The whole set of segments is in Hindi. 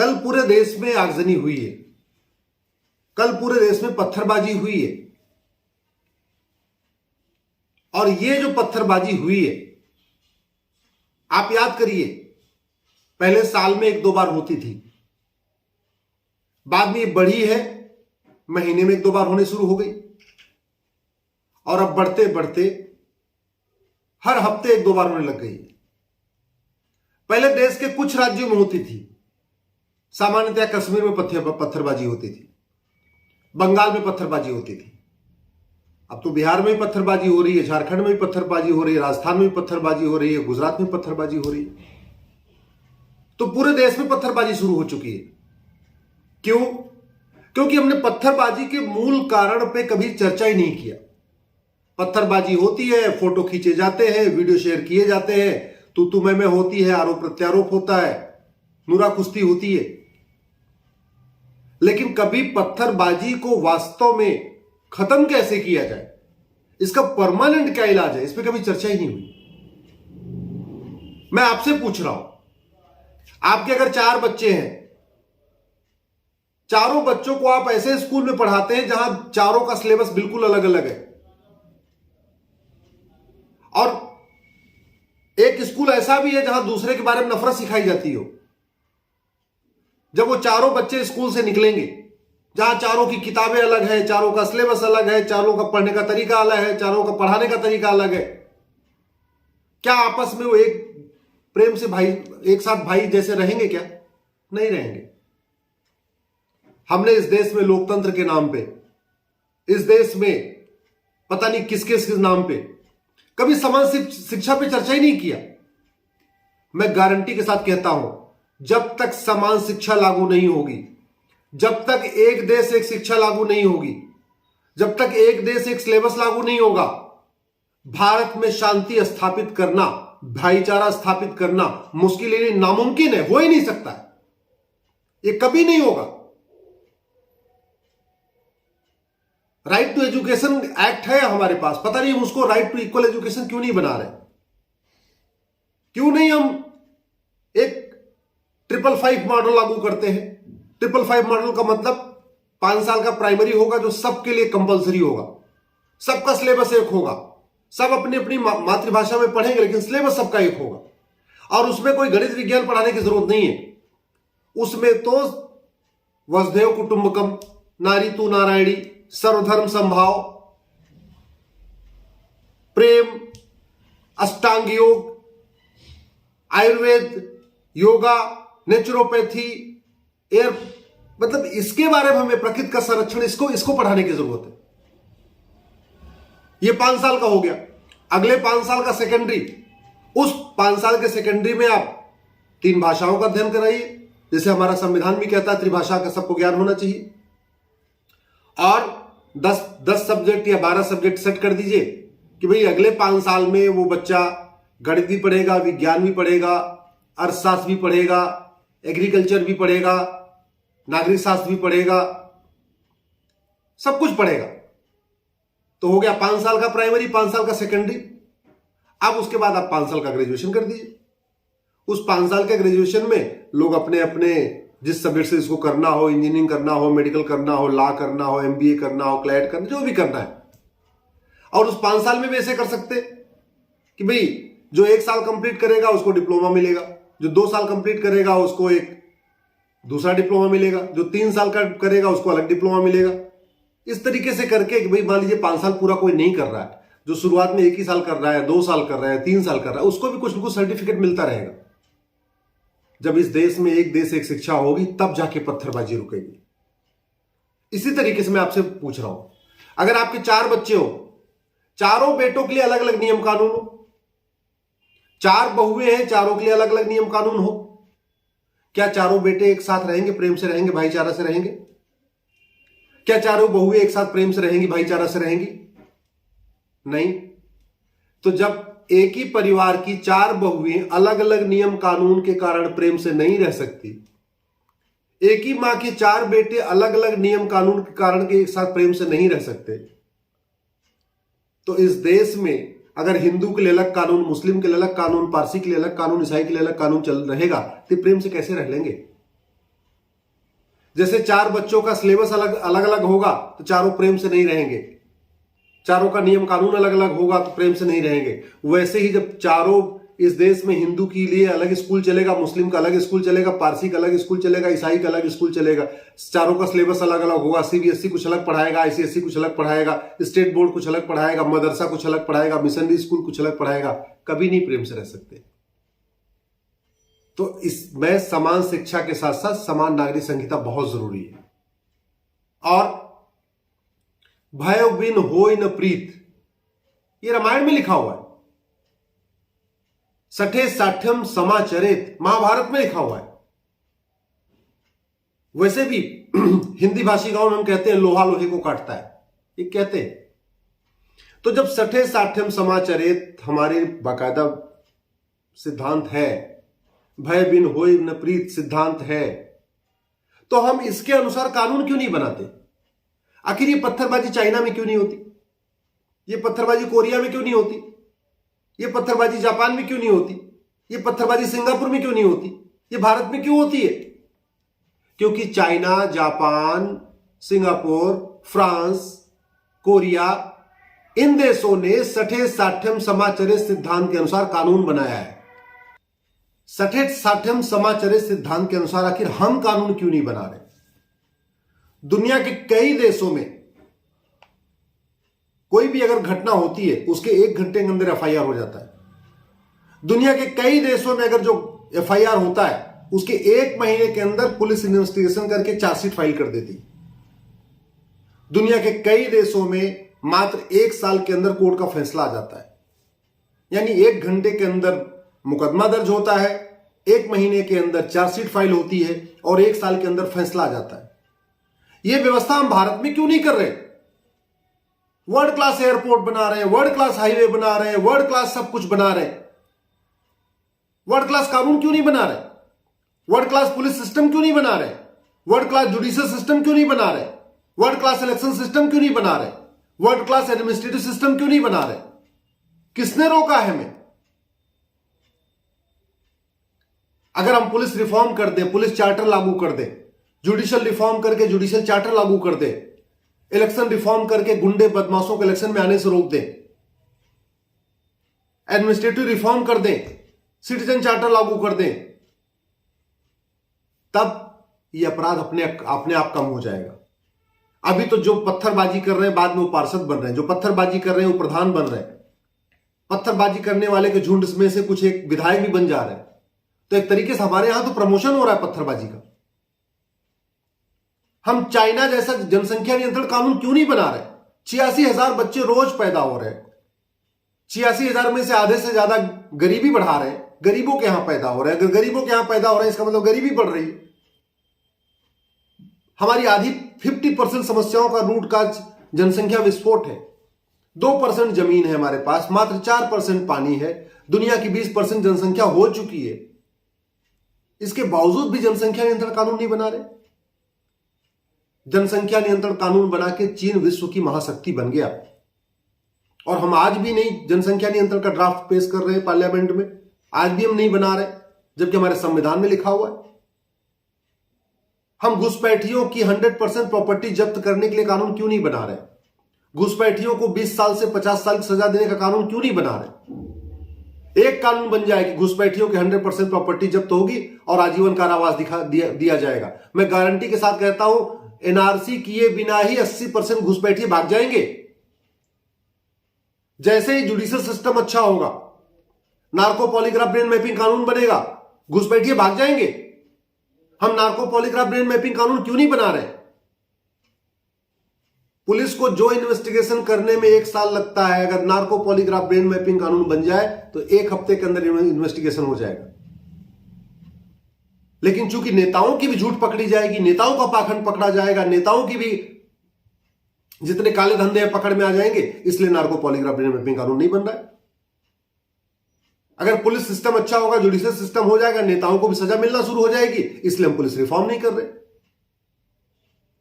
कल पूरे देश में आगजनी हुई है, कल पूरे देश में पत्थरबाजी हुई है। और ये जो पत्थरबाजी हुई है, आप याद करिए, पहले साल में एक दो बार होती थी, बाद में ये बढ़ी है, महीने में एक दो बार होने शुरू हो गई, और अब बढ़ते बढ़ते हर हफ्ते एक दो बार होने लग गई। पहले देश के कुछ राज्यों में होती थी, सामान्यतया कश्मीर में पत्थरबाजी होती थी, बंगाल में पत्थरबाजी होती थी। अब तो बिहार में भी पत्थरबाजी हो रही है, झारखंड में भी पत्थरबाजी हो रही है, राजस्थान में भी पत्थरबाजी हो रही है, गुजरात में पत्थरबाजी हो रही है। तो पूरे देश में पत्थरबाजी शुरू हो चुकी है। क्यों? क्योंकि हमने पत्थरबाजी के मूल कारण पे कभी चर्चा ही नहीं किया। पत्थरबाजी होती है, फोटो खींचे जाते हैं, वीडियो शेयर किए जाते हैं, तू मैं होती है, आरोप प्रत्यारोप होता है, नूरा कुश्ती होती है, लेकिन कभी पत्थरबाजी को वास्तव में खत्म कैसे किया जाए, इसका परमानेंट क्या इलाज है, इस पर कभी चर्चा ही नहीं हुई। मैं आपसे पूछ रहा हूं, आपके अगर 4 बच्चे हैं, चारों बच्चों को आप ऐसे स्कूल में पढ़ाते हैं जहां चारों का सिलेबस बिल्कुल अलग अलग है, और एक स्कूल ऐसा भी है जहां दूसरे के बारे में नफरत सिखाई जाती हो। जब वो चारों बच्चे स्कूल से निकलेंगे, जहां चारों की किताबें अलग है, चारों का सिलेबस अलग है, चारों का पढ़ने का तरीका अलग है, चारों का पढ़ाने का तरीका अलग है, क्या आपस में वो एक प्रेम से भाई, एक साथ भाई जैसे रहेंगे? क्या नहीं रहेंगे। हमने इस देश में लोकतंत्र के नाम पे, इस देश में पता नहीं किस किस नाम पे कभी समान शिक्षा पे चर्चा ही नहीं किया। मैं गारंटी के साथ कहता हूं, जब तक समान शिक्षा लागू नहीं होगी, जब तक एक देश एक शिक्षा लागू नहीं होगी, जब तक एक देश एक सिलेबस लागू नहीं होगा, भारत में शांति स्थापित करना, भाईचारा स्थापित करना मुश्किल ही नहीं, नामुमकिन है, हो ही नहीं सकता है, ये कभी नहीं होगा। राइट टू एजुकेशन एक्ट है हमारे पास, पता नहीं हम उसको राइट टू इक्वल एजुकेशन क्यों नहीं बना रहे? क्यों नहीं हम एक 555 मॉडल लागू करते हैं? 555 मॉडल का मतलब 5 साल का प्राइमरी होगा जो सबके लिए कंपलसरी होगा, सबका सिलेबस एक होगा, सब अपनी अपनी मातृभाषा में पढ़ेंगे, लेकिन सिलेबस सबका एक होगा, और उसमें कोई गणित विज्ञान पढ़ाने की जरूरत नहीं है। उसमें तो वसुधैव कुटुंबकम, नारी तू नारायणी, सर्वधर्म संभाव, प्रेम, अष्टांग योग, आयुर्वेद, योगा, नेचुरोपैथी, एयर, मतलब इसके बारे में हमें, प्रकृति का संरक्षण, इसको पढ़ाने की जरूरत है। ये 5 साल का हो गया। अगले 5 साल का सेकेंडरी, उस 5 साल के सेकेंडरी में आप 3 भाषाओं का अध्ययन कराइए, जैसे हमारा संविधान भी कहता है त्रिभाषा का सबको ज्ञान होना चाहिए, और 10 सब्जेक्ट या 12 सब्जेक्ट सेट कर दीजिए कि भाई अगले 5 साल में वो बच्चा गणित भी पढ़ेगा, विज्ञान भी पढ़ेगा, अर्थशास्त्र भी पढ़ेगा, एग्रीकल्चर भी पढ़ेगा, नागरिक शास्त्र भी पढ़ेगा, सब कुछ पढ़ेगा। तो हो गया 5 साल का प्राइमरी, 5 साल का सेकेंडरी। अब उसके बाद आप 5 साल का ग्रेजुएशन कर दीजिए। उस 5 साल के ग्रेजुएशन में लोग अपने अपने जिस सब्जेक्ट से इसको करना हो, इंजीनियरिंग करना हो, मेडिकल करना हो, लॉ करना हो, एमबीए करना हो, क्लैट करना, जो भी करना है, और उस 5 साल में भी ऐसे कर सकते कि भाई जो 1 साल कंप्लीट करेगा उसको डिप्लोमा मिलेगा, जो 2 साल कंप्लीट करेगा उसको एक दूसरा डिप्लोमा मिलेगा, जो 3 साल का करेगा उसको अलग डिप्लोमा मिलेगा। इस तरीके से करके कि भाई मान लीजिए 5 साल पूरा कोई नहीं कर रहा है, जो शुरुआत में 1 ही साल कर रहा है, 2 साल कर रहा है, 3 साल कर रहा है, उसको भी कुछ ना कुछ सर्टिफिकेट मिलता रहेगा। जब इस देश में एक देश एक शिक्षा होगी, तब जाके पत्थरबाजी रुकेगी। इसी तरीके से मैं आपसे पूछ रहा हूं, अगर आपके 4 बच्चे हो, चारों बेटों के लिए अलग अलग नियम कानून हो, 4 बहुएं हैं, चारों के लिए अलग अलग नियम कानून हो, क्या चारों बेटे एक साथ रहेंगे, प्रेम से रहेंगे, भाईचारा से रहेंगे? क्या चारों बहुएं एक साथ प्रेम से रहेंगी, भाईचारा से रहेंगी? नहीं। तो जब एक ही परिवार की 4 बहुएं अलग अलग नियम कानून के कारण प्रेम से नहीं रह सकती, एक ही मां के 4 बेटे अलग अलग नियम कानून के कारण के एक साथ प्रेम से नहीं रह सकते, तो इस देश में अगर हिंदू के लिए अलग कानून, मुस्लिम के लिए अलग कानून, पारसी के लिए अलग कानून, ईसाई के लिए अलग कानून चल रहेगा, तो प्रेम से कैसे रह लेंगे? जैसे 4 बच्चों का सिलेबस अलग अलग होगा तो चारों प्रेम से नहीं रहेंगे, चारों का नियम कानून अलग अलग होगा तो प्रेम से नहीं रहेंगे। वैसे ही जब चारों इस देश में हिंदू के लिए अलग स्कूल चलेगा, मुस्लिम का अलग स्कूल चलेगा, पारसी का अलग स्कूल चलेगा, ईसाई का अलग स्कूल चलेगा, चारों का सिलेबस अलग अलग होगा, सीबीएसई कुछ अलग पढ़ाएगा, आईसीएसई कुछ अलग पढ़ाएगा, स्टेट बोर्ड कुछ अलग पढ़ाएगा, मदरसा कुछ अलग पढ़ाएगा, मिशनरी स्कूल कुछ अलग पढ़ाएगा, कभी नहीं प्रेम से रह सकते। तो इसमें समान शिक्षा के साथ साथ समान नागरिक संहिता बहुत जरूरी है। और भय बिन होय न प्रीत, ये रामायण में लिखा हुआ है। सठे साठ्यम समाचरित, महाभारत में लिखा हुआ है। वैसे भी हिंदी भाषी गांव में हम कहते हैं लोहा लोहे को काटता है, ये कहते हैं। तो जब सठे साठ्यम समाचरित हमारे बाकायदा सिद्धांत है, भय बिन होय न प्रीत सिद्धांत है, तो हम इसके अनुसार कानून क्यों नहीं बनाते? आखिर ये पत्थरबाजी चाइना में क्यों नहीं होती? ये पत्थरबाजी कोरिया में क्यों नहीं होती? ये पत्थरबाजी जापान में क्यों नहीं होती? ये पत्थरबाजी सिंगापुर में क्यों नहीं होती? ये भारत में क्यों होती है? क्योंकि China, Japan, Singapore, France, Korea, इन देशों ने सठे साठ्यम समाचरित सिद्धांत के अनुसार कानून बनाया है। सठे साठ्यम समाचरित सिद्धांत के अनुसार आखिर हम कानून क्यों नहीं बना रहे? दुनिया के कई देशों में कोई भी अगर घटना होती है उसके 1 घंटे के अंदर एफआईआर हो जाता है। दुनिया के कई देशों में अगर जो एफआईआर होता है उसके 1 महीने के अंदर पुलिस इन्वेस्टिगेशन करके चार्जशीट फाइल कर देती। दुनिया के कई देशों में मात्र 1 साल के अंदर कोर्ट का फैसला आ जाता है। यानी 1 घंटे के अंदर मुकदमा दर्ज होता है, 1 महीने के अंदर चार्जशीट फाइल होती है और 1 साल के अंदर फैसला आ जाता है। यह व्यवस्था हम भारत में क्यों नहीं कर रहे? वर्ल्ड क्लास एयरपोर्ट बना रहे हैं, वर्ल्ड क्लास हाईवे बना रहे हैं, वर्ल्ड क्लास सब कुछ बना रहे हैं, वर्ल्ड क्लास कानून क्यों नहीं बना रहे? वर्ल्ड क्लास पुलिस सिस्टम क्यों नहीं बना रहे? वर्ल्ड क्लास जुडिशियल सिस्टम क्यों नहीं बना रहे? वर्ल्ड क्लास इलेक्शन सिस्टम क्यों नहीं बना रहे? वर्ल्ड क्लास एडमिनिस्ट्रेटिव सिस्टम क्यों नहीं बना रहे? किसने रोका है हमें? अगर हम पुलिस रिफॉर्म कर दे, पुलिस चार्टर लागू कर दे, जुडिशियल रिफॉर्म करके जुडिशियल चार्टर लागू कर दे, इलेक्शन रिफॉर्म करके गुंडे बदमाशों को इलेक्शन में आने से रोक दें, एडमिनिस्ट्रेटिव रिफॉर्म कर दें, सिटीजन चार्टर लागू कर दें, तब यह अपराध अपने आप कम हो जाएगा। अभी तो जो पत्थरबाजी कर रहे हैं बाद में वो पार्षद बन रहे हैं, जो पत्थरबाजी कर रहे हैं वो प्रधान बन रहे हैं, पत्थरबाजी करने वाले के झुंड में से कुछ एक विधायक भी बन जा रहे हैं। तो एक तरीके से हमारे यहां तो प्रमोशन हो रहा है पत्थरबाजी का। हम चाइना जैसा जनसंख्या नियंत्रण कानून क्यों नहीं बना रहे? 86,000 बच्चे रोज पैदा हो रहे हैं, 86,000 में से आधे से ज्यादा गरीबी बढ़ा रहे हैं, गरीबों के यहां पैदा हो रहे हैं। अगर गरीबों के यहां पैदा हो रहे हैं इसका मतलब गरीबी बढ़ रही है। हमारी आधी 50% समस्याओं का रूट काज जनसंख्या विस्फोट है। 2% जमीन है हमारे पास, मात्र 4% पानी है। दुनिया की 20% जनसंख्या हो चुकी है, इसके बावजूद भी जनसंख्या नियंत्रण कानून नहीं बना रहे। जनसंख्या नियंत्रण कानून बना के चीन विश्व की महाशक्ति बन गया और हम आज भी नहीं जनसंख्या नियंत्रण का ड्राफ्ट पेश कर रहे हैं पार्लियामेंट में। आज भी हम नहीं बना रहे, जबकि हमारे संविधान में लिखा हुआ है। हम घुसपैठियों की 100% प्रॉपर्टी जब्त करने के लिए कानून क्यों नहीं बना रहे? घुसपैठियों को 20 साल से 50 साल की सजा देने का कानून क्यों नहीं बना रहे? एक कानून बन जाए कि घुसपैठियों की 100% प्रॉपर्टी जब्त होगी और आजीवन कारावास दिया जाएगा। मैं गारंटी के साथ कहता हूं एनआरसी किए बिना ही 80% घुसपैठिए भाग जाएंगे। जैसे ही जुडिशियल सिस्टम अच्छा होगा, नार्को पॉलीग्राफ ब्रेन मैपिंग कानून बनेगा, घुसपैठिए भाग जाएंगे। हम नार्को पॉलीग्राफ ब्रेन मैपिंग कानून क्यों नहीं बना रहे? पुलिस को जो इन्वेस्टिगेशन करने में 1 साल लगता है, अगर नार्को पॉलीग्राफ ब्रेन मैपिंग कानून बन जाए तो 1 हफ्ते के अंदर इन्वेस्टिगेशन हो जाएगा। लेकिन चूंकि नेताओं की भी झूठ पकड़ी जाएगी, नेताओं का पाखंड पकड़ा जाएगा, नेताओं की भी जितने काले धंधे हैं पकड़ में आ जाएंगे, इसलिए नार्को पॉलीग्राफ ब्रेन मैपिंग कानून नहीं बन रहा है। अगर पुलिस सिस्टम अच्छा होगा, जुडिशियल सिस्टम हो जाएगा, नेताओं को भी सजा मिलना शुरू हो जाएगी, इसलिए हम पुलिस रिफॉर्म नहीं कर रहे।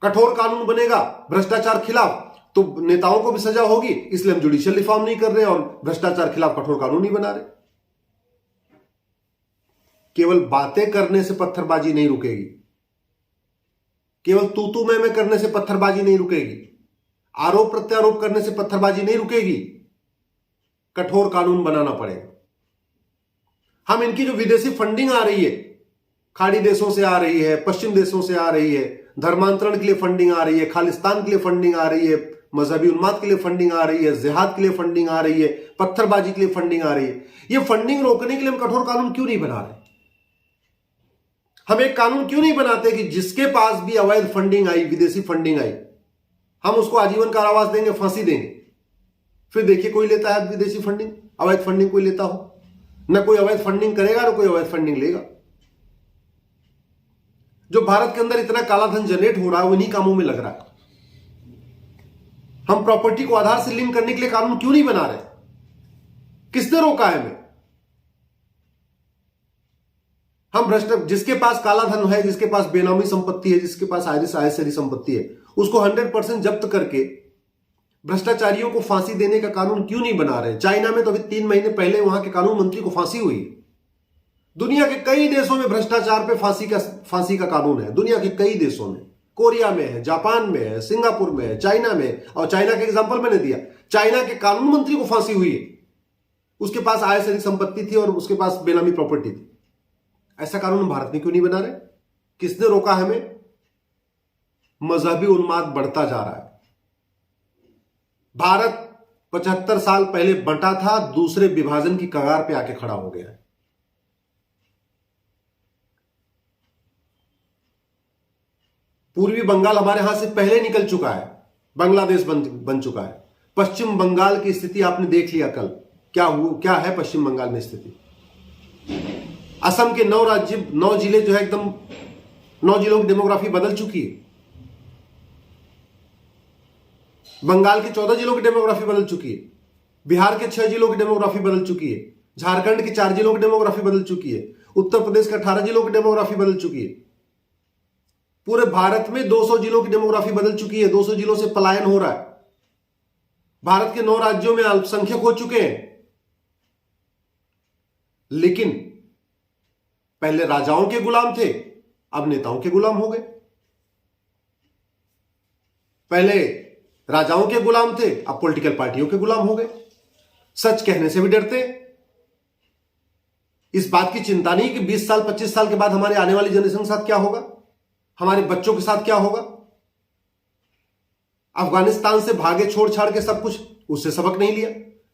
कठोर कानून बनेगा भ्रष्टाचार खिलाफ तो नेताओं को भी सजा होगी, इसलिए हम जुडिशियल रिफॉर्म नहीं कर रहे और भ्रष्टाचार खिलाफ कठोर कानून नहीं बना रहे। केवल बातें करने से पत्थरबाजी नहीं रुकेगी। केवल तू मैं करने से पत्थरबाजी नहीं रुकेगी, आरोप प्रत्यारोप करने से पत्थरबाजी नहीं रुकेगी, कठोर कानून बनाना पड़ेगा। हम इनकी जो विदेशी फंडिंग आ रही है, खाड़ी देशों से आ रही है, पश्चिम देशों से आ रही है, धर्मांतरण के लिए फंडिंग आ रही है, खालिस्तान के लिए फंडिंग आ रही है, मजहबी उन्माद के लिए फंडिंग आ रही है, जिहाद के लिए फंडिंग आ रही है, पत्थरबाजी के लिए फंडिंग आ रही है, ये फंडिंग रोकने के लिए हम कठोर कानून क्यों नहीं बना रहे? हम एक कानून क्यों नहीं बनाते कि जिसके पास भी अवैध फंडिंग आई, विदेशी फंडिंग आई, हम उसको आजीवन कारावास देंगे, फांसी देंगे। फिर देखिए कोई लेता है विदेशी फंडिंग, अवैध फंडिंग कोई लेता हो? ना कोई अवैध फंडिंग करेगा ना कोई अवैध फंडिंग लेगा। जो भारत के अंदर इतना काला धन जनरेट हो रहा है वो इन्हीं कामों में लग रहा है। हम प्रॉपर्टी को आधार से लिंक करने के लिए कानून क्यों नहीं बना रहे? किसने रोका है हमें? हम भ्रष्ट, जिसके पास काला धन है, जिसके पास बेनामी संपत्ति है, जिसके पास आयसरी संपत्ति है, उसको 100% जब्त करके भ्रष्टाचारियों को फांसी देने का कानून क्यों नहीं बना रहे? चाइना में तो अभी 3 महीने पहले वहां के कानून मंत्री को फांसी हुई। दुनिया के कई देशों में भ्रष्टाचार पे फांसी का कानून है। दुनिया के कई देशों में, कोरिया में है, जापान में है, सिंगापुर में है, चाइना में। और चाइना का एग्जांपल मैंने दिया, चाइना के कानून मंत्री को फांसी हुई है। उसके पास आयसरी संपत्ति थी और उसके पास बेनामी प्रॉपर्टी थी। ऐसा कानून भारत में क्यों नहीं बना रहे? किसने रोका हमें? मजहबी उन्माद बढ़ता जा रहा है। भारत 75 साल पहले बंटा था, दूसरे विभाजन की कगार पे आके खड़ा हो गया है। पूर्वी बंगाल हमारे हाथ से पहले निकल चुका है, बांग्लादेश बन चुका है। पश्चिम बंगाल की स्थिति आपने देख लिया कल, क्या है पश्चिम बंगाल में स्थिति। असम के 9 जिले जो है एकदम 9 जिलों की डेमोग्राफी बदल चुकी है। बंगाल के 14 जिलों की डेमोग्राफी बदल चुकी है। बिहार के 6 जिलों की डेमोग्राफी बदल चुकी है। झारखंड के 4 जिलों की डेमोग्राफी बदल चुकी है। उत्तर प्रदेश के 18 जिलों की डेमोग्राफी बदल चुकी है। पूरे भारत में 200 जिलों की डेमोग्राफी बदल चुकी है। 200 जिलों से पलायन हो रहा है। भारत के 9 राज्यों में अल्पसंख्यक हो चुके हैं। लेकिन पहले राजाओं के गुलाम थे, अब नेताओं के गुलाम हो गए। पहले राजाओं के गुलाम थे, अब पॉलिटिकल पार्टियों के गुलाम हो गए। सच कहने से भी डरते। इस बात की चिंता नहीं कि 20 साल 25 साल के बाद हमारे आने वाली जनरेशन के साथ क्या होगा, हमारे बच्चों के साथ क्या होगा। अफगानिस्तान से भागे छोड़ छाड़ के सब कुछ, उससे सबक नहीं लिया।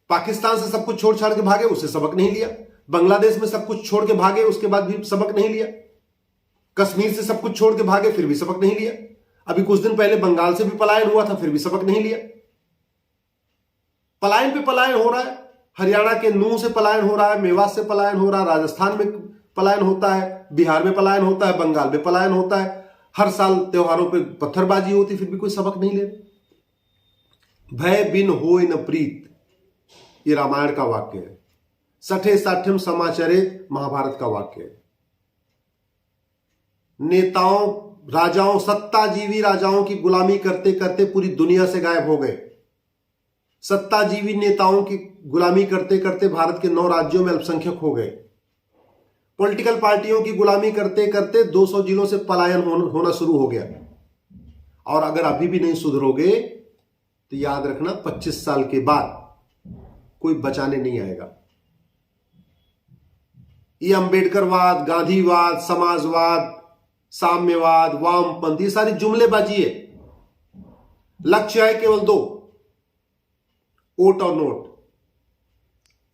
पाकिस्तान से सब कुछ छोड़ छाड़ के भागे, उससे सबक नहीं लिया। बांग्लादेश में सब कुछ छोड़ के भागे, उसके बाद भी सबक नहीं लिया। कश्मीर से सब कुछ छोड़ के भागे, फिर भी सबक नहीं लिया। अभी कुछ दिन पहले बंगाल से भी पलायन हुआ था, फिर भी सबक नहीं लिया। पलायन पे पलायन हो रहा है। हरियाणा के नूह से पलायन हो रहा है, मेवात से पलायन हो रहा है, राजस्थान में पलायन होता है, बिहार में पलायन होता है, बंगाल में पलायन होता है। हर साल त्योहारों पे पत्थरबाजी होती, फिर भी कोई सबक नहीं ले रहे। भय बिन होय न प्रीत, ये रामायण का वाक्य है। सठे साठ्यम समाचरित, महाभारत का वाक्य है। नेताओं, राजाओं, सत्ताजीवी राजाओं की गुलामी करते करते पूरी दुनिया से गायब हो गए। सत्ताजीवी नेताओं की गुलामी करते करते भारत के 9 राज्यों में अल्पसंख्यक हो गए। पॉलिटिकल पार्टियों की गुलामी करते करते 200 जिलों से पलायन होना शुरू हो गया। और अगर अभी भी नहीं सुधरोगे तो याद रखना 25 साल के बाद कोई बचाने नहीं आएगा। ये अंबेडकरवाद, गांधीवाद, समाजवाद, साम्यवाद, वामपंथी, ये सारी जुमलेबाजी है। लक्ष्य है केवल 2, वोट और नोट।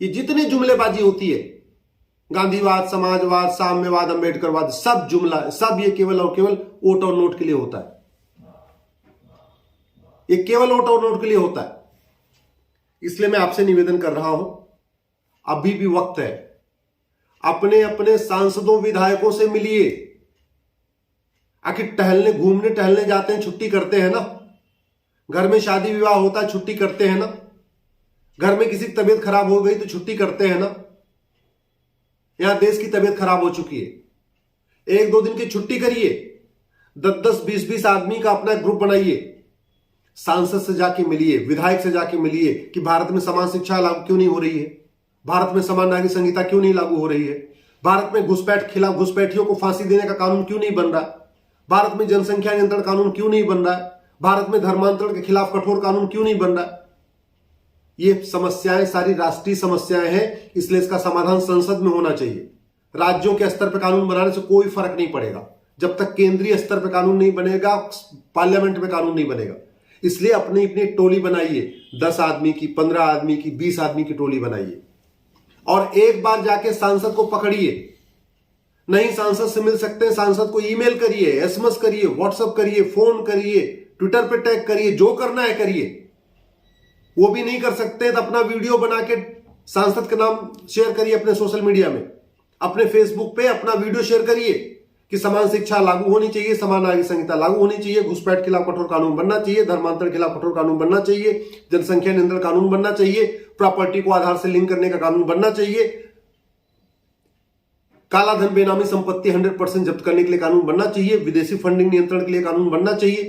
ये जितनी जुमलेबाजी होती है, गांधीवाद, समाजवाद, साम्यवाद, अंबेडकरवाद, सब जुमला, सब ये केवल और केवल वोट और नोट के लिए होता है। ये केवल वोट और नोट के लिए होता है। इसलिए मैं आपसे निवेदन कर रहा हूं, अभी भी वक्त है। अपने अपने सांसदों, विधायकों से मिलिए। आखिर घूमने टहलने जाते हैं, छुट्टी करते हैं ना। घर में शादी विवाह होता है, छुट्टी करते हैं ना। घर में किसी की तबीयत खराब हो गई तो छुट्टी करते हैं ना। यहां देश की तबीयत खराब हो चुकी है, 1-2 दिन की छुट्टी करिए। 10-10, 20-20 आदमी का अपना ग्रुप बनाइए। सांसद से जाके मिलिए, विधायक से जाके मिलिए कि भारत में समान शिक्षा लागू क्यों नहीं हो रही है, भारत में समान नागरिक संहिता क्यों नहीं लागू हो रही है, भारत में घुसपैठियों को फांसी देने का कानून क्यों नहीं बन रहा, भारत में जनसंख्या नियंत्रण कानून क्यों नहीं बन रहा है? भारत में धर्मांतरण के खिलाफ कठोर कानून क्यों नहीं बन रहा है? ये समस्याएं सारी राष्ट्रीय समस्याएं हैं, इसलिए इसका समाधान संसद में होना चाहिए। राज्यों के स्तर पर कानून बनाने से कोई फर्क नहीं पड़ेगा जब तक केंद्रीय स्तर पर कानून नहीं बनेगा, पार्लियामेंट में कानून नहीं बनेगा। इसलिए अपनी अपनी टोली बनाइए, 10 आदमी की, 15 आदमी की, 20 आदमी की टोली बनाइए और एक बार जाके सांसद को पकड़िए। नहीं सांसद से मिल सकते हैं, सांसद को ईमेल करिए, एसएमएस करिए, व्हाट्सएप करिए, फोन करिए, ट्विटर पे टैग करिए, जो करना है करिए। वो भी नहीं कर सकते तो अपना वीडियो बना के सांसद के नाम शेयर करिए अपने सोशल मीडिया में, अपने फेसबुक पे अपना वीडियो शेयर करिए कि समान शिक्षा लागू होनी चाहिए, समान नागरिक संहिता लागू होनी चाहिए, घुसपैठ के खिलाफ कठोर कानून बनना चाहिए, धर्मांतरण के खिलाफ कठोर कानून बनना चाहिए, जनसंख्या नियंत्रण कानून बनना चाहिए, प्रॉपर्टी को आधार से लिंक करने का कानून बनना चाहिए, काला धन बेनामी संपत्ति 100% जब्त करने के लिए कानून बनना चाहिए, विदेशी फंडिंग नियंत्रण के लिए कानून बनना चाहिए,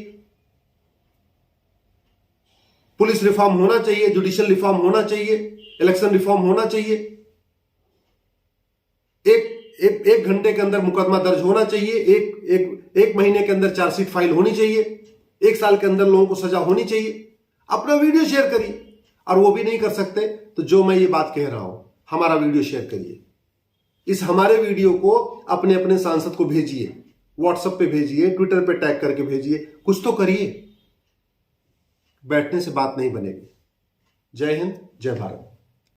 पुलिस रिफॉर्म होना चाहिए, जुडिशियल रिफॉर्म होना चाहिए, इलेक्शन रिफॉर्म होना चाहिए, एक घंटे के अंदर मुकदमा दर्ज होना चाहिए, एक महीने के अंदर चार्जशीट फाइल होनी चाहिए, 1 साल के अंदर लोगों को सजा होनी चाहिए। अपना वीडियो शेयर करिए। और वो भी नहीं कर सकते तो जो मैं ये बात कह रहा हूं, हमारा वीडियो शेयर करिए। इस हमारे वीडियो को अपने अपने सांसद को भेजिए, व्हाट्सएप पे भेजिए, ट्विटर पे टैग करके भेजिए, कुछ तो करिए। बैठने से बात नहीं बनेगी। जय हिंद, जय भारत।